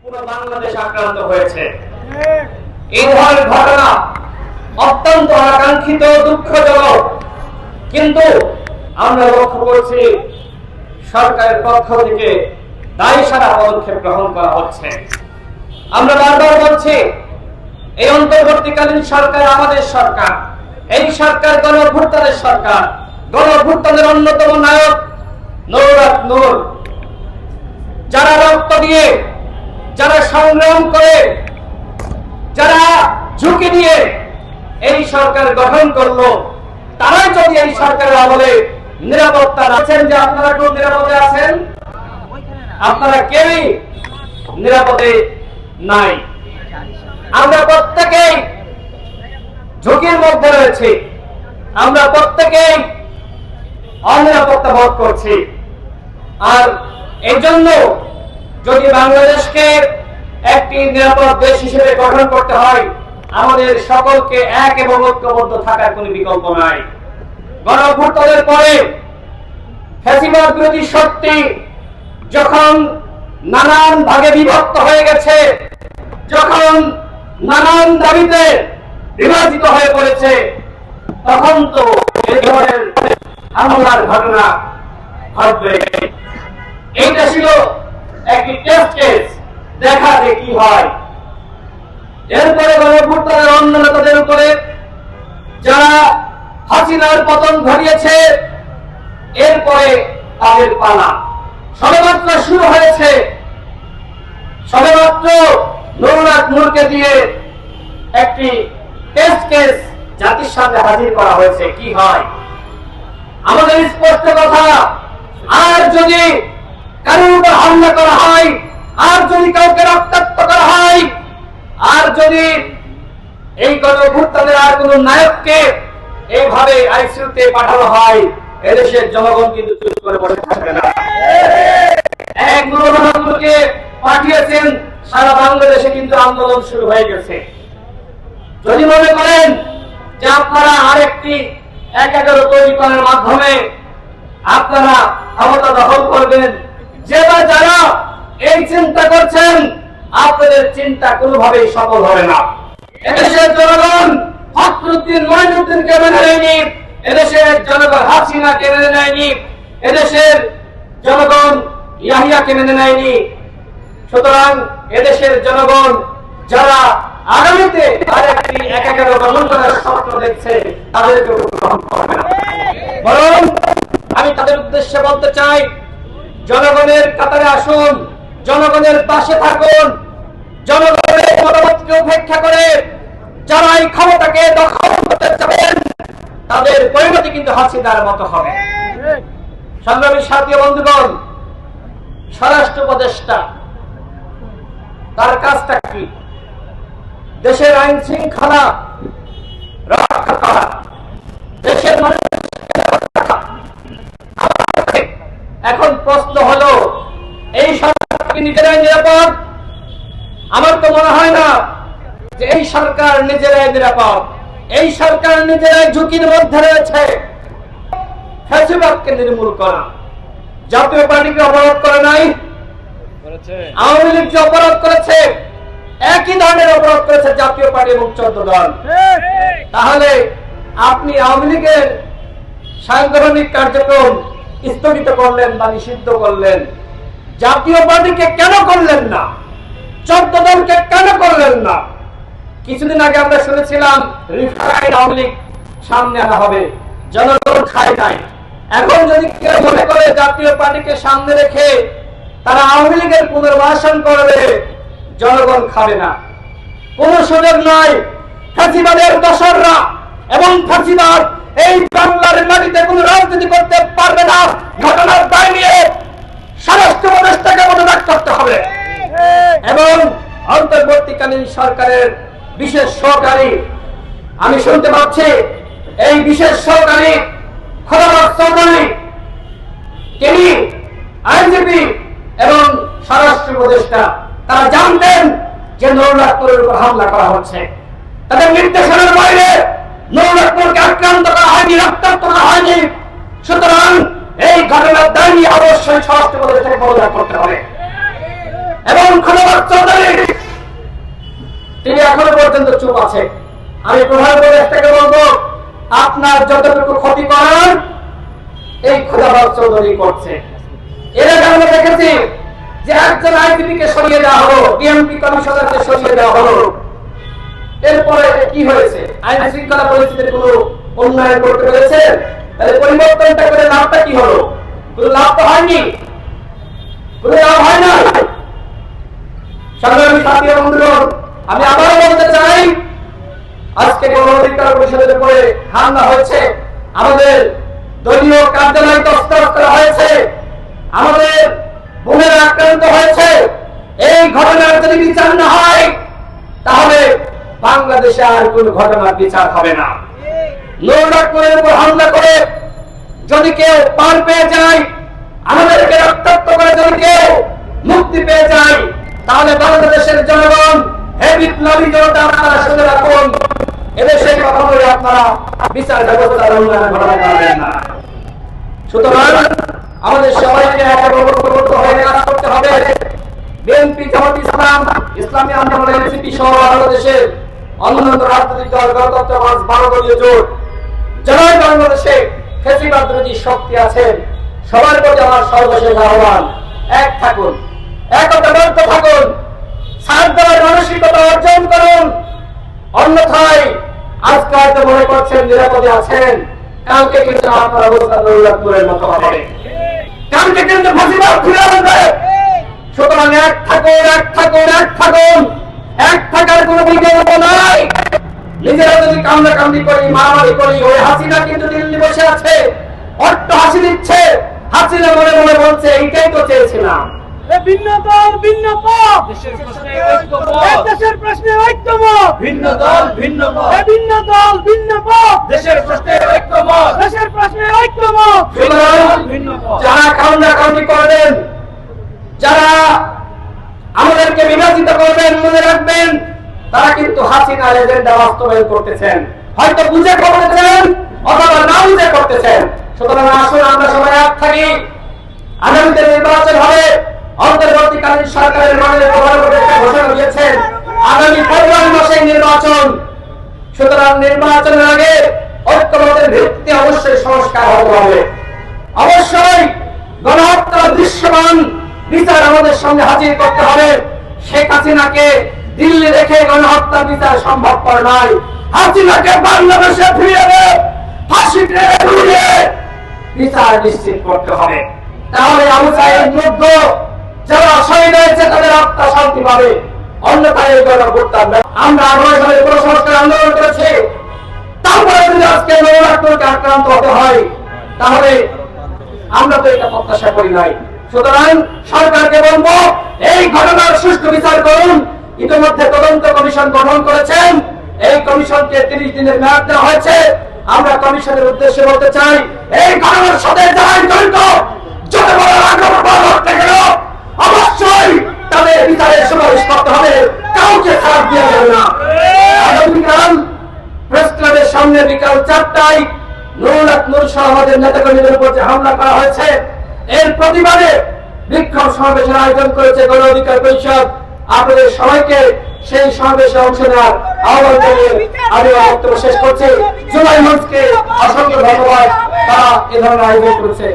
পুরো বাংলাদেশ আক্রান্ত হয়েছে। এই ধরনের ঘটনা অত্যন্ত আকাঙ্ক্ষিত, দুঃখজনক, কিন্তু আমরা লক্ষ্য করছি সরকারের পক্ষ থেকে দায়সারা পদক্ষেপ গ্রহণ করা হচ্ছে। আমরা বারবার বলছি এই অন্তর্বর্তীকালীন সরকার আমাদের সরকার, এই সরকার গণঅভ্যুত্থানের সরকার। গণঅভ্যুত্থানের অন্যতম নায়ক নূর, যারা রক্ত দিয়ে, যারা সংগ্রাম করে, যারা ঝুঁকি দিয়ে এই সরকার গঠন করলো, তারাই যদি এই সরকারের আমলে নিরাপত্তা আছেন, যে আপনারা কেউ নিরাপদে আছেন? আপনারা কেউই নিরাপদে নাই। আমরা প্রত্যেকেই ঝুঁকির মধ্যে রয়েছি, আমরা প্রত্যেকেই অনিরাপত্তা বোধ করছি। আর এই জন্য যদি বাংলাদেশকে একটি নিরাপদ দেশ হিসেবে গঠন করতে হয়, আমাদের সকলকে এক এবং ঐক্যবদ্ধ থাকার কোনো বিকল্প নাই। গণঅভ্যুত্থানের পরে ফ্যাসিবাদ বিরোধী শক্তি যখন নানান ভাগে বিভক্ত হয়ে গেছে, যখন নানান দাবিতে বিভাজিত হয়ে পড়েছে, তখন তো এই ধরনের হামলার ঘটনা ঘটবে। এইটা ছিল একটি টেস্ট কেস, দেখা যে কি হয়। এরপরে গণঅভ্যুত্থানের অন্য নেতাদের উপরে যারা হাসিনার পতন ঘটিয়েছে, এরপরে তাদের পালা সবেমাত্র শুরু হয়েছে। সবেমাত্র নূরকে দিয়ে একটি টেস্ট কেস জাতির সামনে হাজির করা হয়েছে। কি হয়? আমাদের স্পষ্ট কথা, আর যদি কারোর উপর হামলা করা হয়, আর যদি কাউকে রক্তাক্ত করা হয়, আর যদি এই গণঅভ্যুত্থানের আর কোন নায়ককে এইভাবে আইসিইউতে পাঠানো হয়, এদেশের জনগণ কিন্তু চুপ করে বসে থাকবে না। এক নূরকে পাঠিয়েছেন, সারা বাংলাদেশে কিন্তু আন্দোলন শুরু হয়ে গেছে। যদি মনে করেন যে আপনারা আরেকটি ১-১১ তৈরি করার মাধ্যমে আপনারা ক্ষমতা দখল করবেন, যে বা যারা এই চিন্তা করছেন, আপনাদের চিন্তা কোনোভাবেই সফল হবে না। এদেশের জনগণ ফখরুদ্দিন মঈনুদ্দিনকে মেনে নেয়নি, এদেশের জনগণ হাসিনাকে মেনে নেয়নি, এদেশের জনগণ ইয়াহিয়াকে মেনে নেয়নি। সুতরাং এদেশের জনগণ যারা আগামীতে আরেকটি ১-১১ গঠন করার স্বপ্ন দেখছে, তাদেরকে গ্রহণ করবে না। বরং আমি তাদের উদ্দেশ্যে বলতে চাই, জনগণের কাতারে আসুন, জনগণের পাশে থাকুন, জনগণের মতামতকে উপেক্ষা করে যারা এই ক্ষমতাকে দখল করতে চাবেন, তাদের পরিণতি কিন্তু হাসিনার মতো হবে। সংগ্রামী সাথী বন্ধুগণ, স্বরাষ্ট্র উপদেষ্টা তার কাজটা কি? দেশের আইন শৃঙ্খলা রক্ষা করা, দেশের মানুষকে রক্ষা করা। এখন প্রশ্ন হলো, এই সরকার কি নিজেরাই নিরাপদ? আমার তো মনে হয় না যে এই সরকার নিজেরাই নিরাপদ। এই সরকার নিজেরাই ঝুঁকির মধ্যে রয়েছে। ফ্যাসিবাদকে নির্মূল করা, জাতীয় পার্টিকে অবরোধ করে নাই, আওয়ামী লীগকে অবরোধ করেছে, একই ধরনের অবরোধ করেছে জাতীয় পার্টি এবং 14 দল। তাহলে আপনি আওয়ামী লীগের সাংগঠনিক কার্যক্রম স্থগিত করলেন বা নিষিদ্ধ করলেন, জাতীয় পার্টিকে কেন করলেন না? 14 দলকে কেন করলেন না? কিছুদিন আগে আমরা শুনেছিলাম রিফাইন্ড আওয়ামী লীগ সামনে আনা হবে, জনগণ খায় নাই। এখন যদি কেউ মনে করে জাতীয় পার্টিকে সামনে রেখে তারা আওয়ামী লীগের পুনর্বাসন করবে, জনগণ খাবে না, কোন সুযোগ নয়। ফাঁসিবাদের দোসররা এবং ফাঁসিবাদ এই বাংলার মাটিতে কোন রাজনীতি করতে পারবে না। ঘটনার দায় নিয়ে স্বরাষ্ট্র উপদেষ্টাকে পদত্যাগ করতে হবে এবং অন্তর্বর্তীকালীন সরকারের বিশেষ সহকারী, আমি শুনতে পাচ্ছি এই বিশেষ সহকারী খোদাবক্ত চৌধুরী, তিনি আইনজীবী এবং স্বরাষ্ট্র উপদেষ্টা, তারা জানতেন যে নূরুল্লাহপুরের উপর হামলা করা হচ্ছে। তাদের নির্দেশনার বাইরে নূরুল্লাহপুরকে আক্রান্ত করা হয়নি, রক্তাক্ত করা হয়নি। সুতরাং এই ঘটনার দায় নিয়ে অবশ্যই স্বরাষ্ট্র উপদেষ্টাকে পদত্যাগ করতে হবে এবং খোদাবক্ত চৌধুরী পর্যন্ত চুপ আছে। আমি প্রধান উপদেষ্টাকে বলবো, আপনার যতটুকু ক্ষতি করার এই খোদাবাদ চৌধুরী করছে। এর আগে আমরা দেখেছি যে একজন আইজিপি কে সরিয়ে দেওয়া হলো, ডিএমপি কমিশনারকে সরিয়ে দেওয়া হলো। এরপরে কি হয়েছে? আইন শৃঙ্খলা পরিস্থিতির কোনো উন্নয়ন করতে পেরেছে? তাহলে পরিবর্তনটা করে লাভটা কি হলো? কোনো লাভ তো হয়নি, কোনো লাভ হয় না। সংগ্রামী সাথী বন্ধুগণ, আমি আবারও বলতে চাই, আজকে গণ অধিকার পরিষদের উপরে হামলা হয়েছে, আমাদের দলীয় কার্যালয় তছনছ করা হয়েছে, আমাদের বোনেরা আক্রান্ত হয়েছে। এই ঘটনার যদি বিচার না হয় তাহলে বাংলাদেশে আর কোন ঘটনার বিচার হবে না। নৌরাকপুরের উপর হামলা করে যদি কেউ পার পেয়ে যায়, আমাদেরকে রক্তাক্ত করে যদি কেউ মুক্তি পেয়ে যায়, তাহলে বাংলাদেশের জনগণ, হে বিপ্লবী জনতা, আপনারা শুনে রাখুন, এদেশে কখনোই আপনারা বিচার ব্যবস্থার উন্নয়ন ঘটাতে পারবেন না। সুতরাং আমাদের সবাইকে একত্রিত হয়ে কাজ করতে হবে। বিএনপি, জামাত ইসলাম, ইসলামী আন্দোলন, এনসিপি সহ বাংলাদেশের অন্যান্য রাজনৈতিক দল, গণতন্ত্রবাদ 12 দলীয় জোট, যারা বাংলাদেশে ফ্যাসিবাদ বিরোধী শক্তি আছেন, সবার প্রতি আমার সর্বশেষ আহ্বান, এক থাকুন, একতাবদ্ধ থাকুন, ছাড় দেওয়ার মানসিকতা অর্জন করুন। অন্যথায় আজকে হয়তো মনে করছেন নিরাপদে আছেন, কালকে কিন্তু আপনার অবস্থা দৌলতপুরের মতো হবে, কালকে কিন্তু ফ্যাসিবাদ ফিরে আসবে। সুতরাং এক থাকুন, এক থাকুন, এক থাকুন। এক থাকার কোন বিকল্প নাই। নিজেরা যদি কামড়াকামড়ি করি, মারামারি করি, ওই হাসিনা কিন্তু দিল্লি বসে আছে, অট্ট হাসি দিচ্ছে। হাসিনা মনে মনে বলছে, এইটাই তো চেয়েছিলাম। ভিন্ন দল ভিন্ন পথ, দেশের প্রশ্নে ঐক্যমত। ভিন্ন দল ভিন্ন পথ, ভিন্ন দল ভিন্ন পথ, দেশের প্রশ্নে ঐক্যমত। দেশের প্রশ্নে ঐক্যমত, ভিন্ন পথ। যারা কামড়াকামড়ি করবেন, যারা আমাদেরকে বিভাজিত করবেন, মনে রাখবেন তারা কিন্তু হাসিনার এজেন্ডা বাস্তবায়ন করতেছেন। হয়তো বুঝে করতেছেন অথবা না বুঝে করতেছেন। সুতরাং আসুন আমরা সবাই এক থাকি। আগামীতে নির্বাচন হবে, অন্তর্বর্তীকালীন সরকারের মাননীয় প্রধান উপদেষ্টা ঘোষণা দিয়েছেন আগামী ফেব্রুয়ারি মাসে নির্বাচন। সুতরাং নির্বাচনের আগে ঐক্যমতের ভিত্তিতে অবশ্যই সংস্কার হতে হবে। অবশ্যই গণহত্যার দৃশ্যমান বিচার আমাদের সামনে হাজির করতে হবে। শেখ হাসিনাকে দিল্লি রেখে গণহত্যা বিচার সম্ভবপর নয়। হাসিনাকে বাংলাদেশে ফিরিয়ে এনে ফাঁসিতে ঝুলিয়ে বিচার নিশ্চিত করতে হবে। তাহলে আবু সাঈদ মুগ্ধ যারা শহীদ হয়েছে তাদের আত্মা শান্তি পাবে। অন্যথায় এই গণহত্যা আমরা 18 সালে সংস্কার আন্দোলন করেছি, তারপরে যদি আজকে নৌরাকপুরকে আক্রান্ত হতে হয় তাহলে আমরা তো এটা প্রত্যাশা করি নাই। সুতরাং সরকারকে বলবো, এই ঘটনার সুষ্ঠু বিচার করুন। ইতিমধ্যে তদন্ত কমিশন গঠন করেছেন, এই কমিশনকে 30 দিনের মেয়াদ দেওয়া হয়েছে। আমরা কমিশনের উদ্দেশ্যে বলতে চাই, এই ঘটনার সাথে যারা জড়িত, যত বড় আক্রমণ করতে গেল অবশ্যই তাদের বিচারের সুপারিশ করতে হবে, কাউকে ছাড় দেওয়া যাবে না। আগামীকাল প্রেস ক্লাবের সামনে বিকাল 4টায় নূর সহ আমাদের নেতাকর্মীদের উপর যে হামলা করা হয়েছে, এর প্রতিবাদে বিক্ষোভ সমাবেশের আয়োজন করেছে গণ অধিকার পরিষদ। আপনাদের সবাইকে সেই সমাবেশে অংশ নেওয়ার আহ্বান জানিয়ে আমি বক্তব্য শেষ করছি। জুলাই মঞ্চকে অসংখ্য ধন্যবাদ, তারা এ ধরনের আয়োজন করেছে।